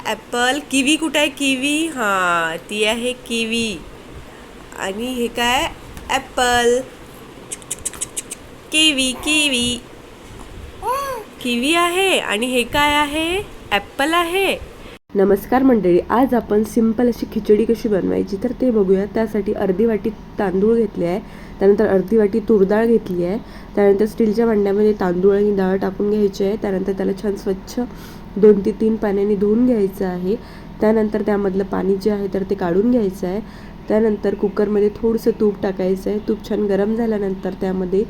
Apple. Kiwi कुठं आहे? Kiwi, हां ती आहे किवी. आणि हे काय? ॲपल. किवी किवी किवी आहे. आणि हे काय आहे? ॲपल आहे. नमस्कार मंडळी, आज आपण सिंपल अशी खिचडी कशी बनवायची तर ते बघूया. त्यासाठी अर्धी वाटी तांदूळ घेतले आहे, त्यानंतर अर्धी वाटी तूर डाळ घेतली आहे, त्यानंतर स्टीलच्या भांड्यामध्ये तांदूळ आणि डाळ टाकून घ्यायची आहे. त्यानंतर त्याला छान स्वच्छ 2 ते 3 पाण्याने धुवून घ्यायचं आहे. त्यानंतर त्यामधलं पाणी जे आहे तर ते काढून घ्यायचं आहे. त्यानंतर कुकरमध्ये थोडंसं तूप टाकायचं आहे. तूप छान गरम झाल्यानंतर त्यामध्ये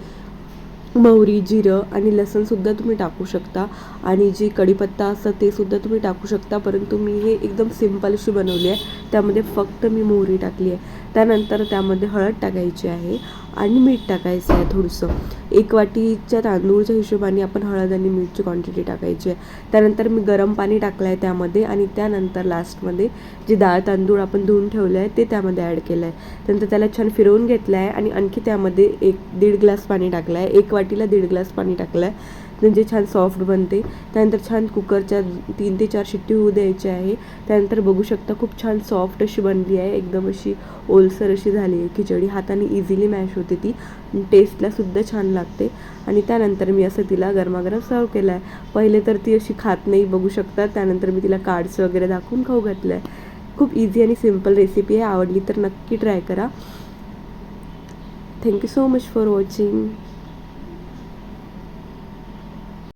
मोहरी, जिरं आणि लसूणसुद्धा तुम्ही टाकू शकता आणि जी कढीपत्ता असतं ते सुद्धा तुम्ही टाकू शकता, परंतु मी हे एकदम सिंपल अशी बनवली आहे. त्यामध्ये फक्त मी मोहरी टाकली आहे. त्यानंतर त्यामध्ये हळद टाकायची आहे आणि मीठ टाकायचं आहे थोडंसं. 1 वाटीच्या तांदूळच्या हिशोबाने आपण हळद आणि मीठची क्वांटिटी टाकायची आहे. त्यानंतर मी गरम पाणी टाकलं आहे त्यामध्ये आणि त्यानंतर लास्टमध्ये जे डाळ तांदूळ आपण धुवून ठेवलं आहे ते त्यामध्ये ॲड केलं आहे. त्यानंतर त्याला छान फिरवून घेतलं आहे आणि आणखी त्यामध्ये 1-1.5 ग्लास पाणी टाकलं आहे. 1 वाटीला 1.5 ग्लास पाणी टाकलं आहे, म्हणजे छान सॉफ्ट बनते. त्यानंतर छान कुकरच्या 3 ते 4 शिट्टी होऊ द्यायची आहे. त्यानंतर बघू शकता खूप छान सॉफ्ट अशी बनली आहे, एकदम अशी ओलसर अशी झाली आहे खिचडी. हाताने इझिली मॅश होते ती, टेस्टलासुद्धा छान लागते. आणि त्यानंतर मी असं तिला गरमागरम सर्व केलं आहे. पहिले तर ती अशी खात नाही, बघू शकता. त्यानंतर मी तिला कार्ड्स वगैरे दाखवून खाऊ घातलं आहे. खूप इझी आणि सिम्पल रेसिपी आहे. आवडली तर नक्की ट्राय करा. Thank you so much for watching.